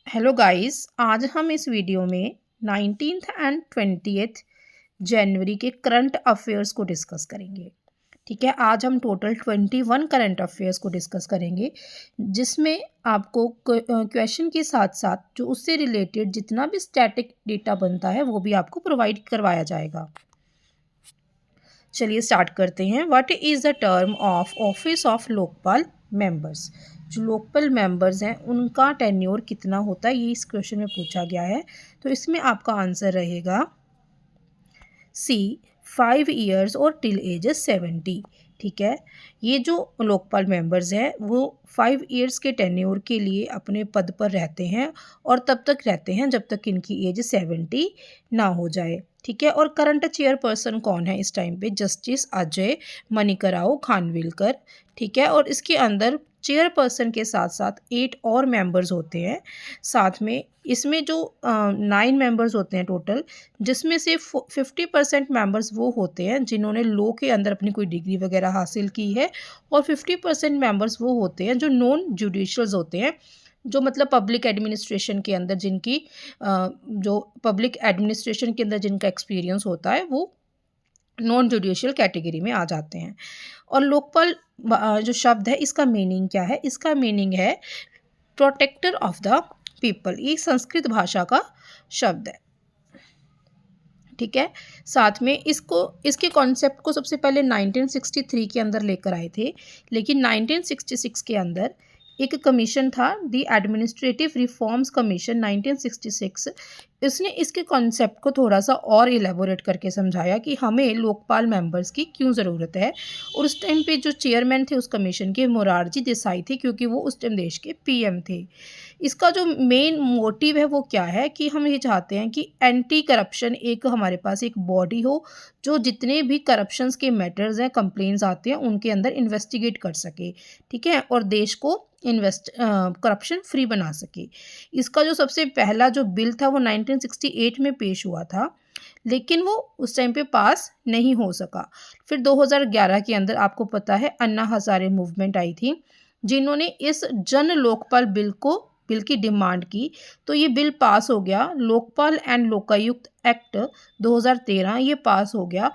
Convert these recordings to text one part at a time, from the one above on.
Hello guys, आज हम इस वीडियो में 19th एंड 20th जनवरी के करंट अफेयर्स को डिस्कस करेंगे। ठीक है, आज हम टोटल 21 करंट अफेयर्स को डिस्कस करेंगे, जिसमें आपको क्वेश्चन के साथ साथ जो उससे रिलेटेड जितना भी स्टैटिक डेटा बनता है वो भी आपको प्रोवाइड करवाया जाएगा। चलिए स्टार्ट करते हैं। What is the term of office of Lokpal members? जो लोकपाल मेंबर्स हैं उनका टेन्योर कितना होता है, ये इस क्वेश्चन में पूछा गया है। तो इसमें आपका आंसर रहेगा सी 5 ईयर्स और टिल एज 70। ठीक है, ये जो लोकपाल मेंबर्स हैं वो 5 ईयर्स के टेन्योर के लिए अपने पद पर रहते हैं और तब तक रहते हैं जब तक इनकी एज 70 ना हो जाए। ठीक है, और करंट चेयरपर्सन कौन है इस टाइम पे? जस्टिस अजय मणिकराव खानविलकर। ठीक है, और इसके अंदर चेयरपर्सन के साथ साथ 8 और मेंबर्स होते हैं। साथ में इसमें जो 9 मेंबर्स होते हैं टोटल, जिसमें से 50% मेंबर्स वो होते हैं जिन्होंने लॉ के अंदर अपनी कोई डिग्री वगैरह हासिल की है, और 50% मेंबर्स वो होते हैं जो नॉन जुडिशियल्स होते हैं, जो मतलब पब्लिक एडमिनिस्ट्रेशन के अंदर जो पब्लिक एडमिनिस्ट्रेशन के अंदर जिनका एक्सपीरियंस होता है वो नॉन जुडिशियल कैटेगरी में आ जाते हैं। और लोकपाल जो शब्द है इसका मीनिंग क्या है? इसका मीनिंग है प्रोटेक्टर ऑफ द पीपल। ये संस्कृत भाषा का शब्द है। ठीक है, साथ में इसके कॉन्सेप्ट को सबसे पहले 1963 के अंदर लेकर आए थे, लेकिन 1966 के अंदर एक कमीशन था, द एडमिनिस्ट्रेटिव रिफॉर्म्स कमीशन 1966। इसने इसके कॉन्सेप्ट को थोड़ा सा और इलेबोरेट करके समझाया कि हमें लोकपाल मेंबर्स की क्यों ज़रूरत है। और उस टाइम पे जो चेयरमैन थे उस कमीशन के मोरारजी देसाई थे, क्योंकि वो उस टाइम देश के पीएम थे। इसका जो मेन मोटिव है वो क्या है कि हम ये चाहते हैं कि एंटी करप्शन एक हमारे पास एक बॉडी हो जो जितने भी करप्शंस के मैटर्स हैं, कंप्लेंट्स आते हैं, उनके अंदर इन्वेस्टिगेट कर सके। ठीक है, और देश को करप्शन फ्री बना सके। इसका जो सबसे पहला जो बिल था वो 1968 में पेश हुआ था, लेकिन वो उस टाइम पे पास नहीं हो सका। फिर 2011 के अंदर आपको पता है अन्ना हजारे मूवमेंट आई थी, जिन्होंने इस जन लोकपाल बिल की डिमांड की, तो ये बिल पास हो गया। लोकपाल एंड लोकायुक्त एक्ट 2013 ये पास हो गया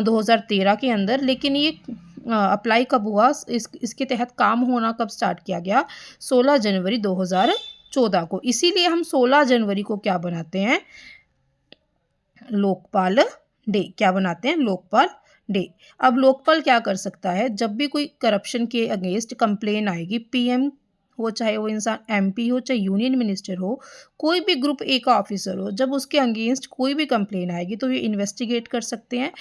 2013 के अंदर। लेकिन ये अप्लाई कब हुआ, इसके तहत काम होना कब स्टार्ट किया गया? 16 जनवरी 2014 को। इसीलिए हम 16 जनवरी को क्या बनाते हैं? लोकपाल डे। क्या बनाते हैं? लोकपाल डे। अब लोकपाल क्या कर सकता है? जब भी कोई करप्शन के अगेंस्ट कंप्लेन आएगी, पीएम हो चाहे वो इंसान एमपी हो चाहे यूनियन मिनिस्टर हो, कोई भी ग्रुप ए का ऑफिसर हो, जब उसके अगेंस्ट कोई भी कंप्लेन आएगी तो ये इन्वेस्टिगेट कर सकते हैं,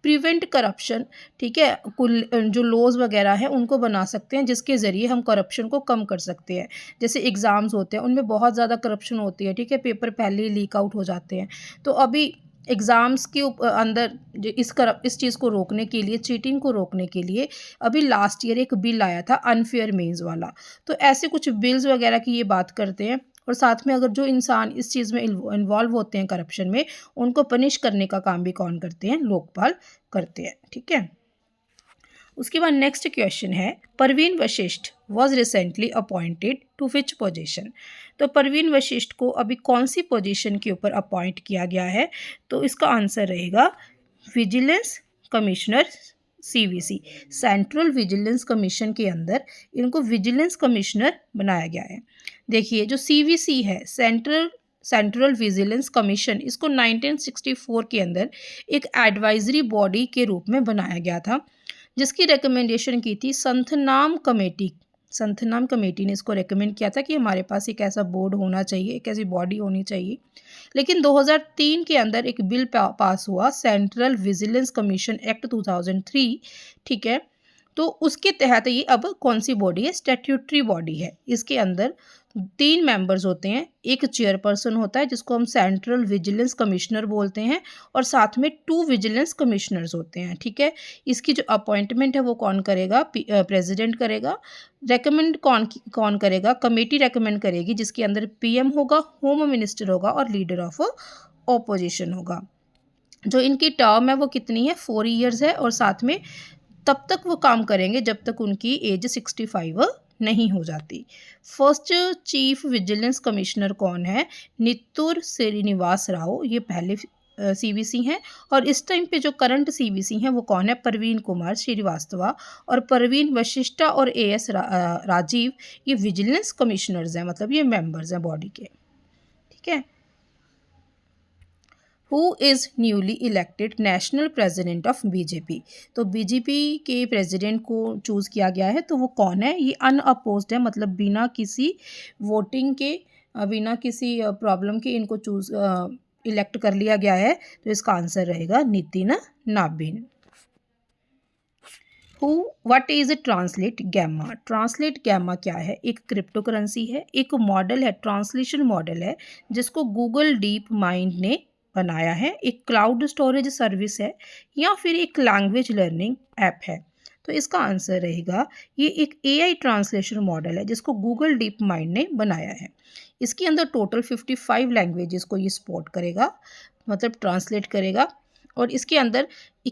प्रिवेंट करप्शन। ठीक है, कुल जो लॉज वगैरह हैं उनको बना सकते हैं जिसके ज़रिए हम करप्शन को कम कर सकते हैं। जैसे एग्ज़ाम्स होते हैं उनमें बहुत ज़्यादा करप्शन होती है। ठीक है, पेपर पहले ही लीक आउट हो जाते हैं। तो अभी एग्ज़ाम्स के अंदर जो इस चीज़ को रोकने के लिए, चीटिंग को रोकने के लिए, अभी लास्ट ईयर एक बिल आया था अनफेयर मेंस वाला। तो ऐसे कुछ बिल्स वगैरह की ये बात करते हैं। और साथ में अगर जो इंसान इस चीज़ में इन्वॉल्व होते हैं करप्शन में, उनको पनिश करने का काम भी कौन करते हैं? लोकपाल करते हैं। ठीक है, उसके बाद नेक्स्ट क्वेश्चन है, Parveen Vashisht was recently appointed to which position? तो परवीन वशिष्ठ को अभी कौन सी पोजीशन के ऊपर अपॉइंट किया गया है? तो इसका आंसर रहेगा vigilance commissioner, CVC, central vigilance commission के अंदर इनको विजिलेंस कमिश्नर बनाया गया है। देखिए, जो सीवीसी है, सेंट्रल विजिलेंस कमीशन, इसको 1964 के अंदर एक एडवाइजरी बॉडी के रूप में बनाया गया था, जिसकी रिकमेंडेशन की थी संथनाम कमेटी। संथनाम कमेटी ने इसको रेकमेंड किया था कि हमारे पास एक ऐसा बोर्ड होना चाहिए, एक ऐसी बॉडी होनी चाहिए। लेकिन 2003 के अंदर एक बिल पास हुआ, सेंट्रल विजिलेंस कमीशन एक्ट 2003। ठीक है, तो उसके तहत ये अब कौन सी बॉडी है? स्टैट्यूटरी बॉडी है। इसके अंदर 3 मेंबर्स होते हैं, एक चेयरपर्सन होता है जिसको हम सेंट्रल विजिलेंस कमिश्नर बोलते हैं, और साथ में 2 विजिलेंस कमिश्नर्स होते हैं। ठीक है, इसकी जो अपॉइंटमेंट है वो कौन करेगा? प्रेसिडेंट करेगा। रेकमेंड कौन करेगा? कमेटी रेकमेंड करेगी, जिसके अंदर पीएम होगा, होम मिनिस्टर होगा और लीडर ऑफ ऑपोजिशन होगा। जो इनकी टर्म है वो कितनी है? 4 ईयर्स है, और साथ में तब तक वो काम करेंगे जब तक उनकी एज 65 नहीं हो जाती। फर्स्ट चीफ विजिलेंस कमिश्नर कौन है? नित्तूर श्रीनिवास राव, ये पहले सीवीसी हैं। और इस टाइम पे जो करंट सीवीसी हैं वो कौन है? प्रवीण कुमार श्रीवास्तव और प्रवीण वशिष्ठा और एएस राजीव, ये विजिलेंस कमिश्नर्स हैं, मतलब ये मेंबर्स हैं बॉडी के। ठीक है। Who is newly elected national president of BJP? तो बीजेपी के प्रेसिडेंट को चूज़ किया गया है, तो वो कौन है? ये अनअपोज्ड है, मतलब बिना किसी वोटिंग के, बिना किसी प्रॉब्लम के इनको चूज़ इलेक्ट कर लिया गया है। तो इसका आंसर रहेगा Nitin Nabin. What is translate gamma? Translate gamma क्या है? एक क्रिप्टो करेंसी है, एक मॉडल है, ट्रांसलेशन मॉडल है, जिसको गूगल डीप माइंड ने बनाया है, एक क्लाउड स्टोरेज सर्विस है, या फिर एक लैंग्वेज लर्निंग ऐप है। तो इसका आंसर रहेगा ये एक एआई ट्रांसलेशन मॉडल है जिसको गूगल डीप माइंड ने बनाया है। इसके अंदर टोटल 55 लैंग्वेजेस को ये सपोर्ट करेगा, मतलब ट्रांसलेट करेगा। और इसके अंदर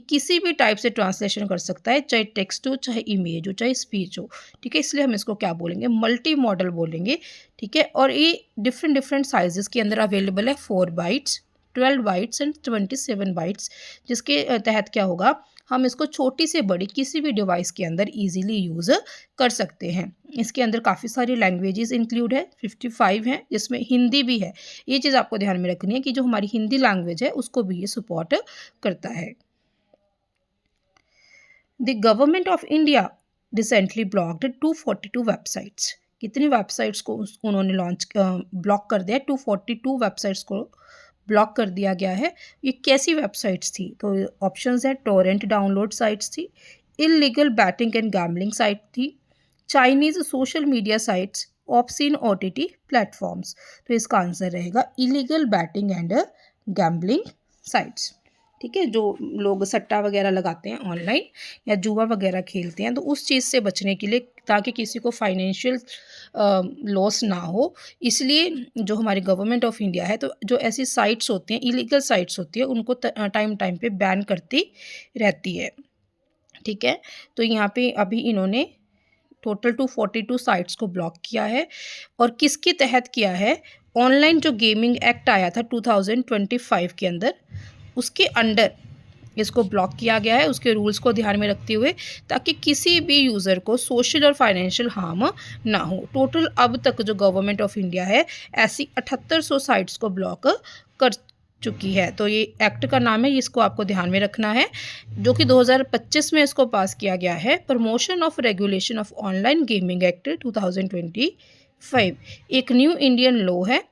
किसी भी टाइप से ट्रांसलेशन कर सकता है, चाहे टेक्स्ट हो, चाहे इमेज हो, चाहे स्पीच हो। ठीक है, इसलिए हम इसको क्या बोलेंगे? मल्टी मॉडल बोलेंगे। ठीक है, और ये डिफरेंट डिफरेंट साइजेस के अंदर अवेलेबल है, 4 बाइट्स, 12 बाइट्स एंड 27 बाइट्स, जिसके तहत क्या होगा, हम इसको छोटी से बड़ी किसी भी डिवाइस के अंदर इजीली यूज़ कर सकते हैं। इसके अंदर काफ़ी सारी लैंग्वेजेस इंक्लूड है, 55 हैं, जिसमें हिंदी भी है। ये चीज़ आपको ध्यान में रखनी है कि जो हमारी हिंदी लैंग्वेज है उसको भी ये सपोर्ट करता है। The government of India recently blocked 242 websites. कितनी वेबसाइट्स को उन्होंने ब्लॉक कर दिया? 242 वेबसाइट्स को ब्लॉक कर दिया गया है। ये कैसी वेबसाइट्स थी? तो ऑप्शंस हैं, टोरेंट डाउनलोड साइट्स थी, illegal betting and gambling site थी, Chinese social media sites, obscene OTT platforms. तो इसका आंसर रहेगा illegal betting and gambling sites. ठीक है, जो लोग सट्टा वगैरह लगाते हैं ऑनलाइन या जुआ वगैरह खेलते हैं, तो उस चीज़ से बचने के लिए, ताकि किसी को फाइनेंशियल लॉस ना हो, इसलिए जो हमारी गवर्नमेंट ऑफ इंडिया है, तो जो ऐसी साइट्स होती हैं, इलीगल साइट्स होती है, उनको टाइम टाइम पे बैन करती रहती है। ठीक है, तो यहाँ पे अभी इन्होंने टोटल 242 साइट्स को ब्लॉक किया है। और किसके तहत किया है? ऑनलाइन जो गेमिंग एक्ट आया था 2025 के अंदर, उसके अंडर इसको ब्लॉक किया गया है, उसके रूल्स को ध्यान में रखते हुए, ताकि किसी भी यूज़र को सोशल और फाइनेंशियल हार्म ना हो। टोटल अब तक जो गवर्नमेंट ऑफ इंडिया है ऐसी 7800 साइट्स को ब्लॉक कर चुकी है। तो ये एक्ट का नाम है, इसको आपको ध्यान में रखना है, जो कि 2025 में इसको पास किया गया है, promotion of regulation of online gaming act 2025। एक न्यू इंडियन लॉ है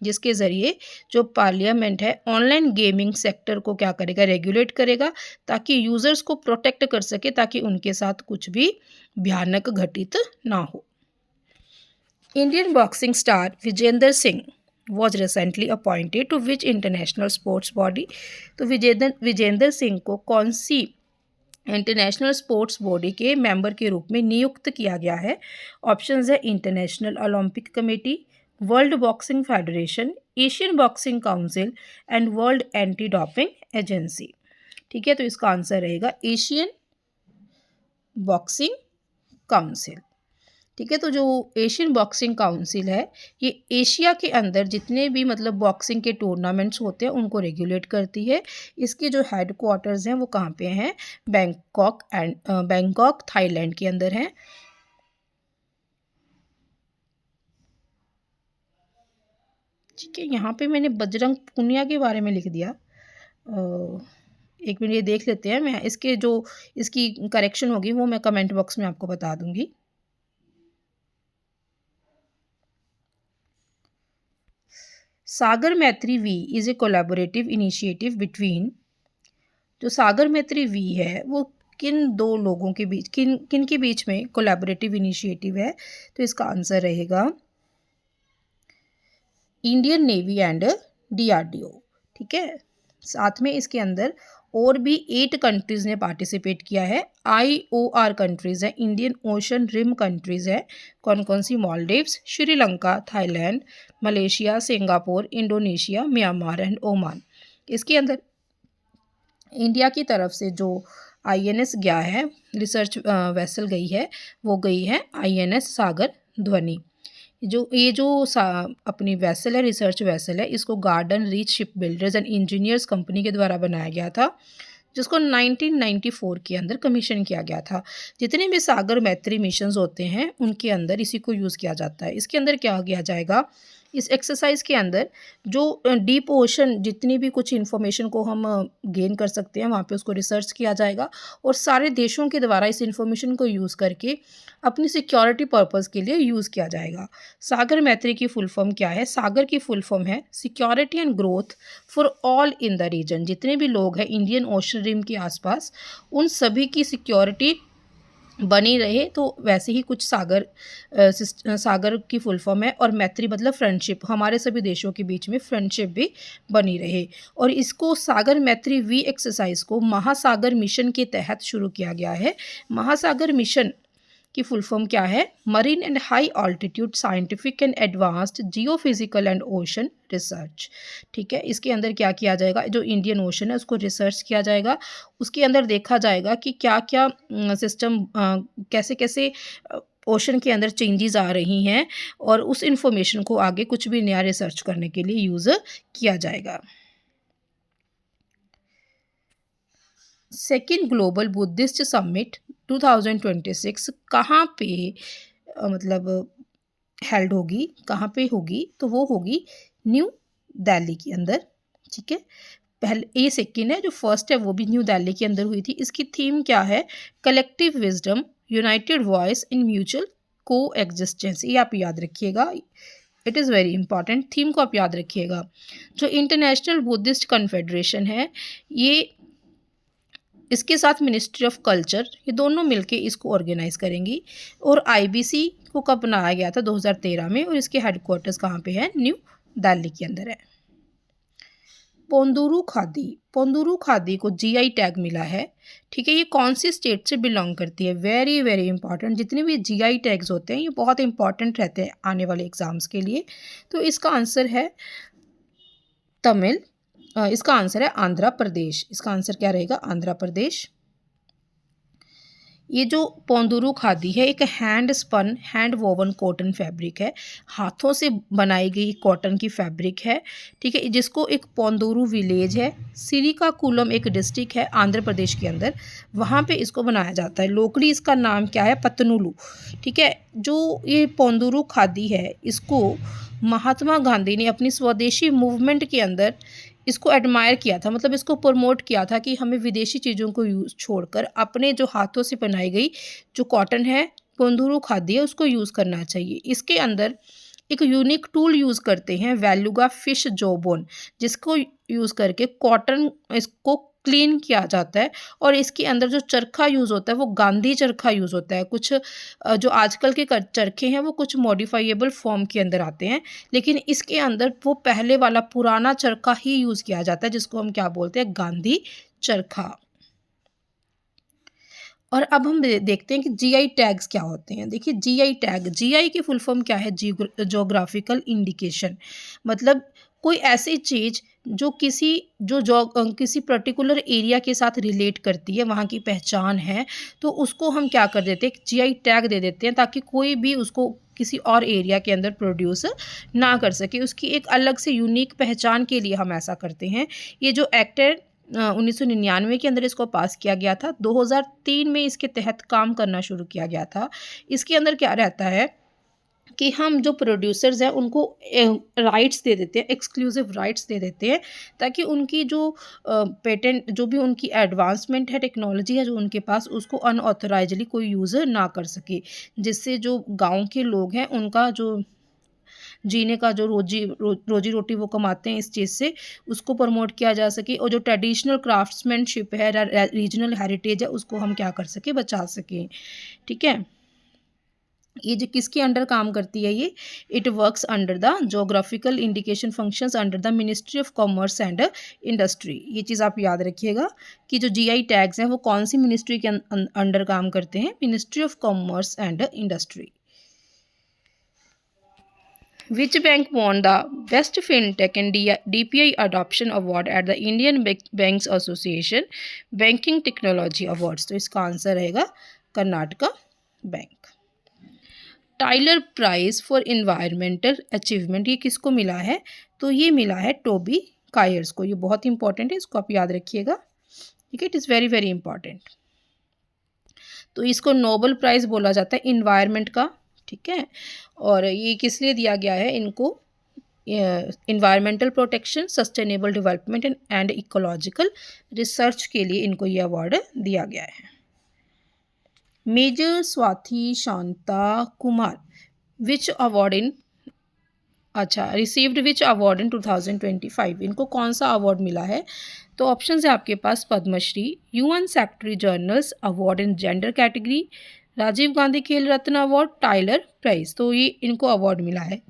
जिसके ज़रिए जो पार्लियामेंट है ऑनलाइन गेमिंग सेक्टर को क्या करेगा? रेगुलेट करेगा, ताकि यूज़र्स को प्रोटेक्ट कर सके, ताकि उनके साथ कुछ भी भयानक घटित ना हो। Indian boxing star Vijender Singh was recently appointed to which international sports body? तो विजेंदर सिंह को कौन सी इंटरनेशनल स्पोर्ट्स बॉडी के मेंबर के रूप में नियुक्त किया गया है? ऑप्शंस है, international Olympic committee, world boxing federation, Asian boxing council and world anti doping agency. ठीक है, तो इसका आंसर रहेगा एशियन बॉक्सिंग काउंसिल। ठीक है, तो जो एशियन बॉक्सिंग काउंसिल है, ये एशिया के अंदर जितने भी मतलब बॉक्सिंग के टूर्नामेंट्स होते हैं उनको रेगुलेट करती है। इसके जो हेड क्वार्टर्स हैं वो कहाँ पे हैं? बैंकॉक थाईलैंड के अंदर हैं। ठीक है, यहाँ पे मैंने बजरंग पूनिया के बारे में लिख दिया। एक मिनट ये देख लेते हैं, मैं इसकी करेक्शन होगी वो मैं कमेंट बॉक्स में आपको बता दूंगी। Sagar Maitri V is a collaborative initiative between, जो सागर मैत्री वी है वो किन दो लोगों के बीच, किन के बीच में कोलैबोरेटिव इनिशिएटिव है? तो इसका आंसर रहेगा इंडियन नेवी एंड DRDO। ठीक है, साथ में इसके अंदर और भी 8 कंट्रीज़ ने पार्टिसिपेट किया है। IOR कंट्रीज़ है, इंडियन ओशन रिम कंट्रीज़ है। कौन कौन सी? Maldives, Sri Lanka, Thailand, Malaysia, Singapore, Indonesia, Myanmar and Oman. इसके अंदर इंडिया की तरफ से जो INS गया है, रिसर्च वेसल गई है, वो गई है INS सागर ध्वनि। अपनी वेसल है, रिसर्च वेसल है, इसको garden reach ship builders and engineers company के द्वारा बनाया गया था, जिसको 1994 के अंदर कमीशन किया गया था। जितने भी सागर मैत्री मिशंस होते हैं उनके अंदर इसी को यूज़ किया जाता है। इसके अंदर क्या किया जाएगा, इस एक्सरसाइज के अंदर जो डीप ओशन जितनी भी कुछ इन्फॉर्मेशन को हम गेन कर सकते हैं वहाँ पे उसको रिसर्च किया जाएगा और सारे देशों के द्वारा इस इन्फॉर्मेशन को यूज़ करके अपनी सिक्योरिटी पर्पज़ के लिए यूज़ किया जाएगा। सागर मैत्री की फुल फॉर्म क्या है? सागर की फुल फॉर्म है security and growth for all in the region. जितने भी लोग हैं इंडियन ओशन रिम के आसपास उन सभी की सिक्योरिटी बनी रहे, तो वैसे ही कुछ सागर की फुल फॉर्म है और मैत्री मतलब फ्रेंडशिप, हमारे सभी देशों के बीच में फ्रेंडशिप भी बनी रहे। और इसको सागर मैत्री वी एक्सरसाइज को महासागर मिशन के तहत शुरू किया गया है। महासागर मिशन की फुल फॉर्म क्या है? Marine and high altitude scientific and advanced geophysical and ocean research. ठीक है, इसके अंदर क्या किया जाएगा, जो इंडियन ओशन है उसको रिसर्च किया जाएगा, उसके अंदर देखा जाएगा कि क्या क्या सिस्टम कैसे कैसे ओशन के अंदर चेंजेस आ रही हैं और उस इंफॉर्मेशन को आगे कुछ भी नया रिसर्च करने के लिए यूज़ किया जाएगा। सेकेंड ग्लोबल बुद्धिस्ट समिट 2026 कहाँ पे मतलब हेल्ड होगी, कहाँ पे होगी? तो वो होगी न्यू दिल्ली के अंदर। ठीक है, पहले ये सेकेंड है, जो फर्स्ट है वो भी न्यू दिल्ली के अंदर हुई थी। इसकी थीम क्या है? Collective wisdom, United voice in mutual को एग्जिस्टेंस। ये आप याद रखिएगा, it is very important. Theme को आप याद रखिएगा। जो इंटरनेशनल बुद्धिस्ट कन्फेडरेशन है, ये इसके साथ मिनिस्ट्री ऑफ कल्चर, ये दोनों मिलके इसको ऑर्गेनाइज करेंगी। और IBC को कब बनाया गया था? 2013 में। और इसके हेडक्वार्टर्स कहाँ पे है? न्यू दिल्ली के अंदर है। पोंदुरु खादी, पोंदुरु खादी को GI टैग मिला है। ठीक है, ये कौन सी स्टेट से बिलोंग करती है? Very very important. जितने भी GI टैग्स होते हैं ये बहुत इंपॉर्टेंट रहते हैं आने वाले एग्जाम्स के लिए। तो इसका आंसर है तमिल, इसका आंसर है आंध्र प्रदेश। इसका आंसर क्या रहेगा? आंध्र प्रदेश। ये जो पोंदुरु खादी है एक hand spun hand woven cotton fabric है, हाथों से बनाई गई कॉटन की फैब्रिक है। ठीक है, जिसको एक पोंदुरु विलेज है, श्रीकाकुलम एक डिस्ट्रिक्ट है आंध्र प्रदेश के अंदर, वहाँ पे इसको बनाया जाता है। लोकली इसका नाम क्या है? पतनुलू। ठीक है, जो ये पोंदुरु खादी है इसको महात्मा गांधी ने अपनी स्वदेशी मूवमेंट के अंदर इसको एडमायर किया था, मतलब इसको प्रमोट किया था कि हमें विदेशी चीज़ों को यूज़ छोड़कर अपने जो हाथों से बनाई गई जो कॉटन है, पोंदुरु खादी है, उसको यूज़ करना चाहिए। इसके अंदर एक यूनिक टूल यूज़ करते हैं, वेलुगा फिश जॉबोन, जिसको यूज़ करके कॉटन इसको क्लीन किया जाता है। और इसके अंदर जो चरखा यूज़ होता है वो गांधी चरखा यूज़ होता है। कुछ जो आजकल के चरखे हैं वो कुछ मॉडिफाइएबल फॉर्म के अंदर आते हैं, लेकिन इसके अंदर वो पहले वाला पुराना चरखा ही यूज़ किया जाता है, जिसको हम क्या बोलते हैं? गांधी चरखा। और अब हम देखते हैं कि GI टैग्स क्या होते हैं। देखिए GI टैग, GI की फुल फॉर्म क्या है? जोग्राफिकल इंडिकेशन, मतलब कोई ऐसी चीज़ जो किसी पर्टिकुलर एरिया के साथ रिलेट करती है, वहाँ की पहचान है, तो उसको हम क्या कर देते हैं? GI टैग दे देते हैं, ताकि कोई भी उसको किसी और एरिया के अंदर प्रोड्यूस ना कर सके। उसकी एक अलग से यूनिक पहचान के लिए हम ऐसा करते हैं। ये जो एक्ट है 1999 के अंदर इसको पास किया गया था। 2003 में इसके तहत काम करना शुरू किया गया था। इसके अंदर क्या रहता है कि हम जो प्रोड्यूसर्स हैं उनको राइट्स दे देते हैं, एक्सक्लूसिव राइट्स दे देते हैं, ताकि उनकी जो पेटेंट, जो भी उनकी एडवांसमेंट है, टेक्नोलॉजी है जो उनके पास, उसको अनऑथराइजली कोई यूज़र ना कर सके, जिससे जो गांव के लोग हैं उनका जो जीने का जो रोजी रोटी वो कमाते हैं इस चीज़ से, उसको प्रमोट किया जा सके। और जो ट्रेडिशनल क्राफ्ट्समैनशिप है, रीजनल हेरिटेज है, उसको हम क्या कर सके? बचा सकें। ठीक है, ये जो किसके अंडर काम करती है? ये it works under the geographical indication functions under the ministry of commerce and industry. ये चीज़ आप याद रखिएगा कि जो GI टैग्स हैं वो कौन सी मिनिस्ट्री के अंडर काम करते हैं? Ministry of commerce and industry. Which bank won the Best FinTech and DPI Adoption Award at the Indian Banks Association Banking Technology Awards? तो इसका आंसर रहेगा Karnataka bank. Tyler prize for environmental achievement ये किसको मिला है? तो ये मिला है टोबी कायर्स को। ये बहुत इंपॉर्टेंट है, इसको आप याद रखिएगा, ठीक है, it is very very important. तो इसको नोबेल प्राइज़ बोला जाता है इन्वायरमेंट का, ठीक है। और ये किस लिए दिया गया है इनको? Environmental protection, sustainable development and ecological research के लिए इनको ये अवार्ड दिया गया है। Major Swati Shanta Kumar which award in received which award in 2025? इनको कौन सा अवार्ड मिला है? तो ऑप्शन है आपके पास Padma Shri, UN secretary general's award in gender category, Rajiv Gandhi Khel Ratna award, Tyler prize. तो ये इनको अवार्ड मिला है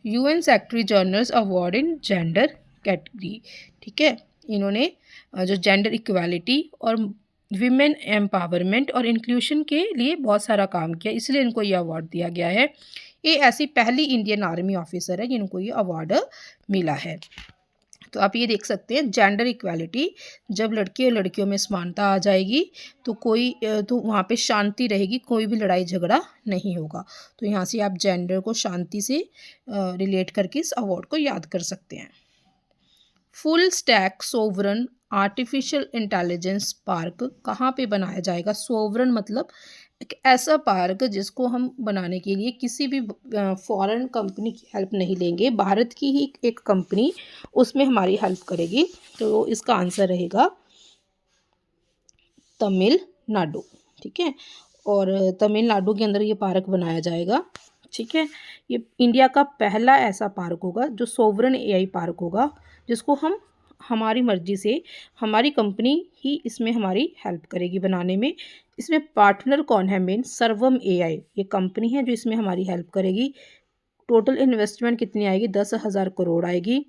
UN secretary general's award in gender category, ठीक है। इन्होंने जो जेंडर इक्वालिटी और विमेन एम्पावरमेंट और इंक्लूशन के लिए बहुत सारा काम किया, इसलिए इनको ये अवार्ड दिया गया है। ये ऐसी पहली इंडियन आर्मी ऑफिसर है जिनको ये अवार्ड मिला है। तो आप ये देख सकते हैं जेंडर इक्वालिटी, जब लड़के और लड़कियों में समानता आ जाएगी तो वहाँ पे शांति रहेगी, कोई भी लड़ाई झगड़ा नहीं होगा। तो यहाँ से आप जेंडर को शांति से रिलेट करके इस अवार्ड को याद कर सकते हैं। Full stack sovereign artificial intelligence park कहाँ पे बनाया जाएगा? सोवरन मतलब एक ऐसा पार्क जिसको हम बनाने के लिए किसी भी फॉरेन कंपनी की हेल्प नहीं लेंगे, भारत की ही एक कंपनी उसमें हमारी हेल्प करेगी। तो इसका आंसर रहेगा तमिलनाडु, ठीक है। और तमिलनाडु के अंदर ये पार्क बनाया जाएगा, ठीक है। ये इंडिया का पहला ऐसा पार्क होगा जो सोवरन एआई पार्क होगा, जिसको हम हमारी मर्जी से, हमारी कंपनी ही इसमें हमारी हेल्प करेगी बनाने में। इसमें पार्टनर कौन है? मेन सर्वम एआई ये कंपनी है जो इसमें हमारी हेल्प करेगी। टोटल इन्वेस्टमेंट कितनी आएगी? 10,000 करोड़ आएगी,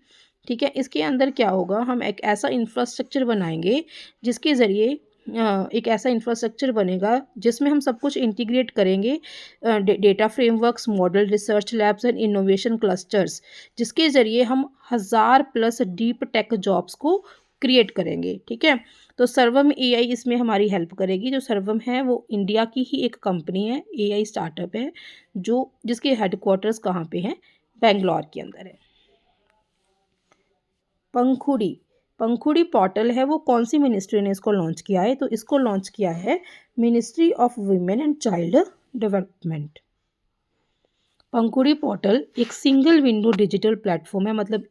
ठीक है। इसके अंदर क्या होगा? हम एक ऐसा इंफ्रास्ट्रक्चर बनाएंगे जिसके ज़रिए एक ऐसा इंफ्रास्ट्रक्चर बनेगा जिसमें हम सब कुछ इंटीग्रेट करेंगे, data frameworks, model research labs and innovation clusters, जिसके ज़रिए हम 1000+ डीप टेक जॉब्स को क्रिएट करेंगे, ठीक है। तो सर्वम एआई इसमें हमारी हेल्प करेगी। जो सर्वम है वो इंडिया की ही एक कंपनी है, एआई स्टार्टअप है, जिसके हेडक्वार्टर्स कहाँ पे हैं? बेंगलोर के अंदर है। पंखुड़ी पोर्टल है वो कौन सी मिनिस्ट्री ने इसको लॉन्च किया है? तो इसको लॉन्च किया है ministry of women and child development. Pankhuri portal एक सिंगल विंडो डिजिटल प्लेटफॉर्म है, मतलब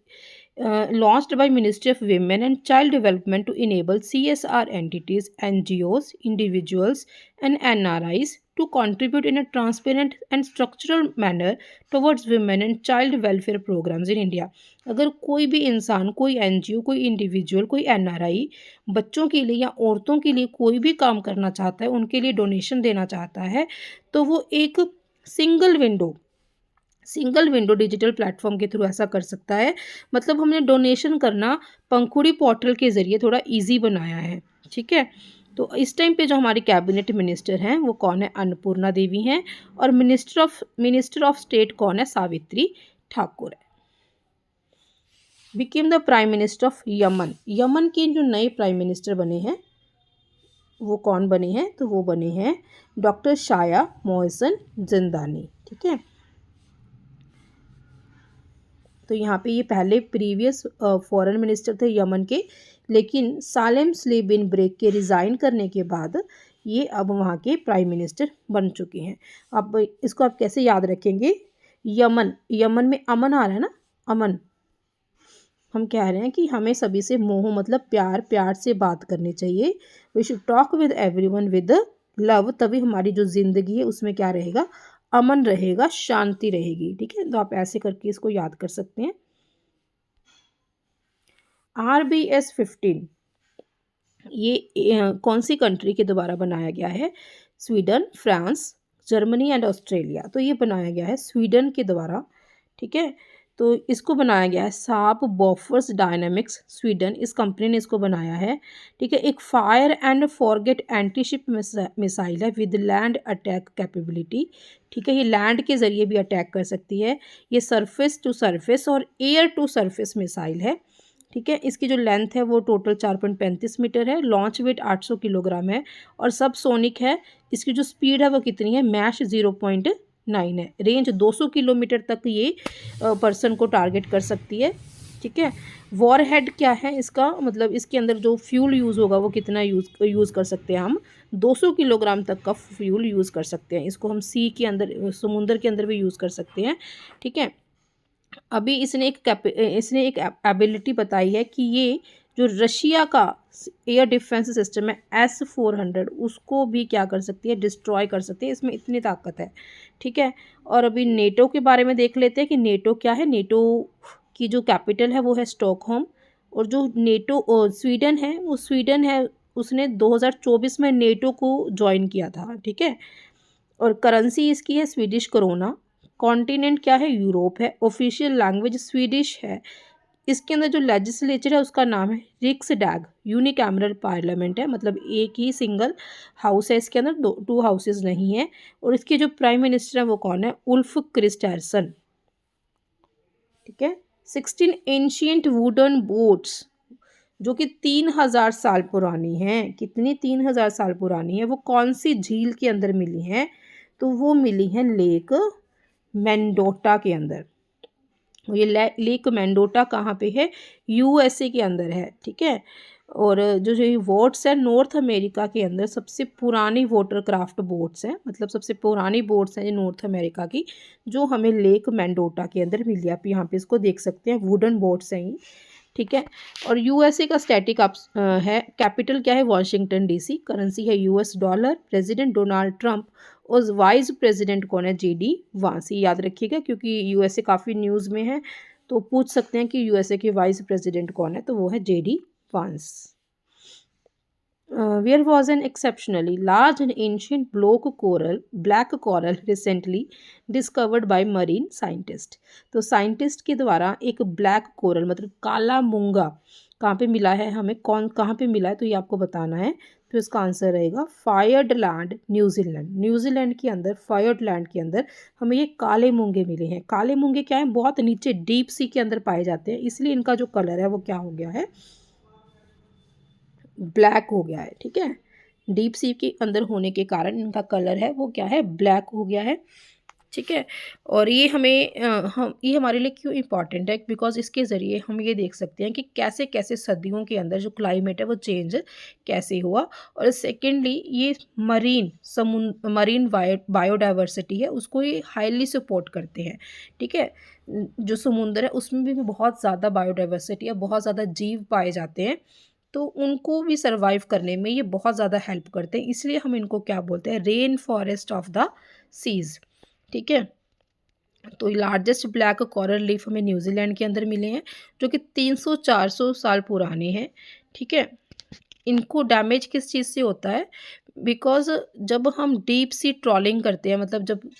launched by Ministry of Women and Child Development to enable CSR entities, NGOs, individuals and NRIs to contribute in a transparent and structural manner towards women and child welfare programs in India। अगर कोई भी इंसान, कोई NGO, कोई individual, कोई NRI बच्चों के लिए या औरतों के लिए कोई भी काम करना चाहता है, उनके लिए डोनेशन देना चाहता है, तो वो एक सिंगल विंडो डिजिटल प्लेटफॉर्म के थ्रू ऐसा कर सकता है। मतलब हमने डोनेशन करना पंखुड़ी पोर्टल के ज़रिए थोड़ा इजी बनाया है, ठीक है। तो इस टाइम पे जो हमारी कैबिनेट मिनिस्टर हैं वो कौन है? अन्नपूर्णा देवी हैं। और मिनिस्टर ऑफ स्टेट कौन है? सावित्री ठाकुर है। Became the prime minister of Yemen. Yemen के जो नए प्राइम मिनिस्टर बने हैं वो कौन बने हैं? तो वो बने हैं डॉक्टर शाया मोहसिन जिंदानी, ठीक है। तो यहाँ पे ये पहले प्रीवियस फॉरेन मिनिस्टर थे यमन के, लेकिन सालेम स्लेह बिन ब्रेक के रिज़ाइन करने के बाद ये अब वहाँ के प्राइम मिनिस्टर बन चुके हैं। अब इसको आप कैसे याद रखेंगे? यमन में अमन आ रहा है ना, अमन। हम कह रहे हैं कि हमें सभी से मोह मतलब प्यार से बात करनी चाहिए। We should talk with everyone with love, तभी हमारी जो ज़िंदगी है उसमें क्या रहेगा? अमन रहेगा, शांति रहेगी, ठीक है। तो आप ऐसे करके इसको याद कर सकते हैं। RBS 15 ये कौन सी कंट्री के द्वारा बनाया गया है? Sweden, France, Germany and Australia. तो ये बनाया गया है स्वीडन के द्वारा, ठीक है। तो इसको बनाया गया है साप बॉफर्स डायनामिक्स स्वीडन, इस कंपनी ने इसको बनाया है। ठीक है, एक fire and forget anti ship missile है विद लैंड अटैक कैपेबिलिटी। ठीक है, ये लैंड के ज़रिए भी अटैक कर सकती है। ये सरफेस टू सरफेस और एयर टू सरफेस मिसाइल है। ठीक है, इसकी जो लेंथ है वो टोटल 4.35 मीटर है, लॉन्च वेट 800 किलोग्राम है और सब सोनिक है। इसकी जो स्पीड है वो कितनी है, मैश 0.9 है। रेंज 200 किलोमीटर तक ये पर्सन को टारगेट कर सकती है। ठीक है, वॉर हेड क्या है इसका, मतलब इसके अंदर जो फ्यूल यूज़ होगा वो कितना यूज़ कर सकते हैं हम, 200 किलोग्राम तक का फ्यूल यूज़ कर सकते हैं। इसको हम सी के अंदर, समुंदर के अंदर भी यूज़ कर सकते हैं। ठीक है, अभी इसने एक एबिलिटी बताई है कि ये जो रशिया का एयर डिफेंस सिस्टम है S-400 उसको भी क्या कर सकती है, डिस्ट्रॉय कर सकती है। इसमें इतनी ताकत है। ठीक है, और अभी नेटो के बारे में देख लेते हैं कि नेटो क्या है। नेटो की जो कैपिटल है वो है स्टॉकहोम, और जो नेटो स्वीडन है, वो स्वीडन है उसने 2024 में नेटो को ज्वाइन किया था। ठीक है, और करेंसी इसकी है स्वीडिश करोना। कॉन्टिनेंट क्या है, यूरोप है। ऑफिशियल लैंग्वेज स्वीडिश है। इसके अंदर जो लेजिस्लेचर है उसका नाम है रिक्सडैग, यूनिकैमरल पार्लियामेंट है, मतलब एक ही सिंगल हाउस है इसके अंदर, टू हाउसेस नहीं है। और इसके जो प्राइम मिनिस्टर है वो कौन है, उल्फ क्रिस्टर्सन। ठीक है, 16 एंशियंट वुडन बोट्स जो कि 3000 साल पुरानी हैं, कितनी 3000 साल पुरानी है, वो कौन सी झील के अंदर मिली हैं, तो वो मिली हैं लेक मेंडोटा के अंदर। ये लेक मेंडोटा कहाँ पे है, USA के अंदर है। ठीक है, और जो जो ये बोट्स है नॉर्थ अमेरिका के अंदर सबसे पुरानी वाटर क्राफ्ट बोट्स हैं, मतलब सबसे पुरानी बोट्स हैं ये नॉर्थ अमेरिका की, जो हमें लेक मेंडोटा के अंदर मिली। आप यहाँ पे इसको देख सकते हैं, वुडन बोट्स हैं ये। ठीक है, और USA का स्टैटिक आप है। कैपिटल क्या है, वॉशिंगटन DC। करेंसी है US dollar. President Donald Trump और वाइस प्रेसिडेंट कौन है, JD वांस। याद रखिएगा क्योंकि USA काफ़ी न्यूज़ में है, तो पूछ सकते हैं कि USA के वाइस प्रेसिडेंट कौन है, तो वो है JD वांस। Where was an exceptionally large and ancient black coral recently discovered by marine scientist। तो साइंटिस्ट के द्वारा एक ब्लैक कोरल मतलब काला मूंगा कहाँ पे मिला है, हमें कहाँ पे मिला है, तो ये आपको बताना है। तो इसका आंसर रहेगा फायर्ड लैंड, न्यूजीलैंड। न्यूजीलैंड के अंदर फायर्ड लैंड के अंदर हमें ये काले मूंगे मिले हैं। काले मूंगे क्या है, बहुत नीचे डीप सी के अंदर पाए जाते हैं, इसलिए इनका जो कलर है वो क्या हो गया है, ब्लैक हो गया है। ठीक है, डीप सी के अंदर होने के कारण इनका कलर है वो क्या है, ब्लैक हो गया है। ठीक है, और ये ये हमारे लिए क्यों इम्पॉर्टेंट है, बिकॉज इसके ज़रिए हम ये देख सकते हैं कि कैसे कैसे सदियों के अंदर जो क्लाइमेट है वो चेंज कैसे हुआ। और सेकेंडली ये मरीन बायोडाइवर्सिटी है उसको ये हाईली सपोर्ट करते हैं। ठीक है, जो समुंदर है उसमें भी बहुत ज़्यादा बायोडाइवर्सिटी है, बहुत ज़्यादा जीव पाए जाते हैं, तो उनको भी सर्वाइव करने में ये बहुत ज़्यादा हेल्प करते हैं, इसलिए हम इनको क्या बोलते हैं, rain forest of the seas. ठीक है, तो लार्जेस्ट ब्लैक कोरल लीफ हमें न्यूजीलैंड के अंदर मिले हैं, जो कि 300-400 साल पुराने हैं। ठीक है, इनको डैमेज किस चीज़ से होता है, बिकॉज जब हम डीप सी ट्रॉलिंग करते हैं, मतलब जब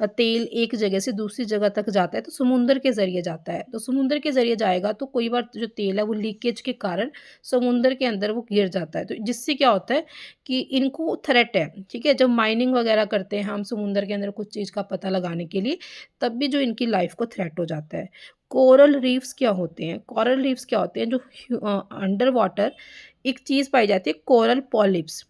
तेल एक जगह से दूसरी जगह तक जाता है तो समुंदर के ज़रिए जाता है, तो समुंदर के ज़रिए जाएगा तो कई बार जो तेल है वो लीकेज के कारण समुंदर के अंदर वो गिर जाता है, तो जिससे क्या होता है कि इनको थ्रेट है। ठीक है, जब माइनिंग वगैरह करते हैं हम समुंदर के अंदर कुछ चीज़ का पता लगाने के लिए, तब भी जो इनकी लाइफ को थ्रेट हो जाता है। कोरल रीफ्स क्या होते हैं, कोरल रीफ्स क्या होते हैं, जो अंडर वाटर एक चीज़ पाई जाती है, कोरल पॉलिप्स।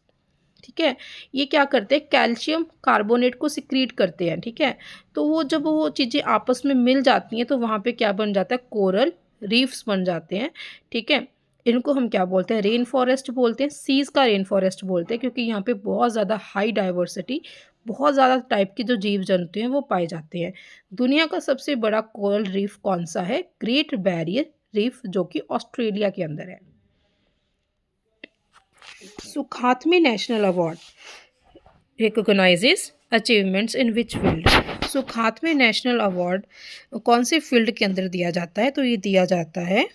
ठीक है, ये क्या करते हैं, कैल्शियम कार्बोनेट को सिक्रीट करते हैं। ठीक है, तो वो जब वो चीज़ें आपस में मिल जाती हैं तो वहाँ पे क्या बन जाता है, कोरल रीफ्स बन जाते हैं। ठीक है, इनको हम क्या बोलते हैं, रेन फॉरेस्ट बोलते हैं, सीज़ का रेन फॉरेस्ट बोलते हैं, क्योंकि यहाँ पे बहुत ज़्यादा हाई डाइवर्सिटी, बहुत ज़्यादा टाइप के जो जीव जंतु हैं वो पाए जाते हैं। दुनिया का सबसे बड़ा कोरल रीफ कौन सा है, ग्रेट बैरियर रीफ, जो कि ऑस्ट्रेलिया के अंदर है। Sukhatme national award recognises achievements in which field. Sukhatme national award कौन से फील्ड के अंदर दिया जाता है, तो ये दिया जाता है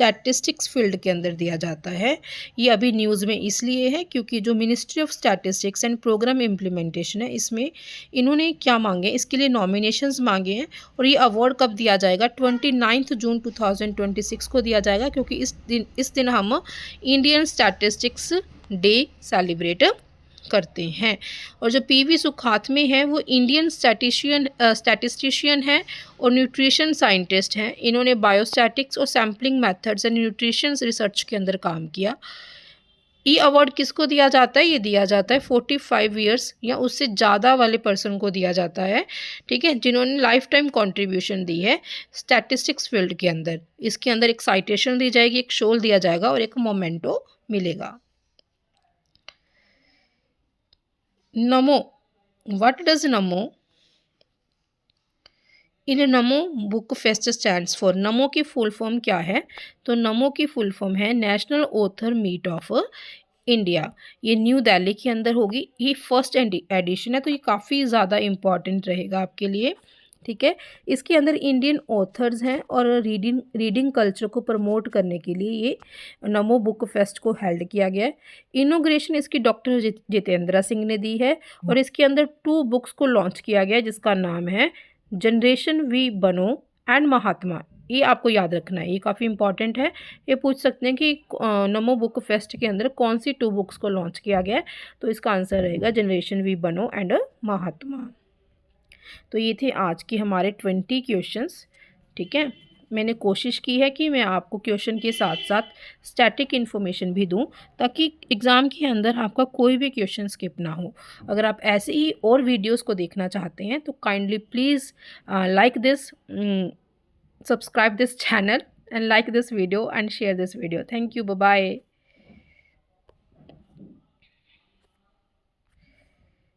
स्टैटिस्टिक्स फील्ड के अंदर दिया जाता है। ये अभी न्यूज़ में इसलिए है क्योंकि जो ministry of statistics and programme implementation है, इसमें इन्होंने क्या मांगे, इसके लिए नॉमिनेशंस मांगे हैं। और ये अवार्ड कब दिया जाएगा, 29 जून 2026 को दिया जाएगा, क्योंकि इस दिन हम इंडियन स्टैटिस्टिक्स डे सेलिब्रेट करते हैं। और जो पीवी सुखात्मे हैं वो इंडियन स्टैटिस्टिशियन हैं और न्यूट्रिशन साइंटिस्ट हैं। इन्होंने बायोस्टैटिक्स और sampling methods and nutrition research के अंदर काम किया। ये अवार्ड किसको दिया जाता है, ये दिया जाता है 45 ईयर्स या उससे ज़्यादा वाले पर्सन को दिया जाता है, ठीक है, जिन्होंने लाइफ टाइम कॉन्ट्रीब्यूशन दी है स्टैटिस्टिक्स फील्ड के अंदर। इसके अंदर एक साइटेशन दी जाएगी, एक शोल दिया जाएगा और एक मोमेंटो मिलेगा। नमो, what does NaMo in NaMo book fest stands for? नमो की फुल फॉर्म क्या है, तो नमो की फुल फॉर्म है national author meet of India. ये न्यू दिल्ली के अंदर होगी। ये फर्स्ट एडिशन है, तो ये काफ़ी ज़्यादा इम्पॉर्टेंट रहेगा आपके लिए, ठीक है। इसके अंदर इंडियन ऑथर्स हैं और रीडिंग कल्चर को प्रमोट करने के लिए ये नमो बुक फेस्ट को हेल्ड किया गया है। इनोग्रेशन इसकी डॉक्टर जितेंद्र सिंह ने दी है और इसके अंदर 2 बुक्स को लॉन्च किया गया है, जिसका नाम है जनरेशन वी बनो एंड महात्मा। ये आपको याद रखना है, ये काफ़ी इंपॉर्टेंट है। ये पूछ सकते हैं कि नमो बुक फेस्ट के अंदर कौन सी 2 बुक्स को लॉन्च किया गया है, तो इसका आंसर रहेगा जनरेशन वी बनो एंड महात्मा। तो ये थे आज के हमारे 20 क्वेश्चंस, ठीक है। मैंने कोशिश की है कि मैं आपको क्वेश्चन के साथ साथ स्टैटिक इन्फॉर्मेशन भी दूं, ताकि एग्ज़ाम के अंदर आपका कोई भी क्वेश्चन स्किप ना हो। अगर आप ऐसे ही और वीडियोस को देखना चाहते हैं तो kindly please like this, subscribe this channel and like this video and share this video. Thank you, bye bye.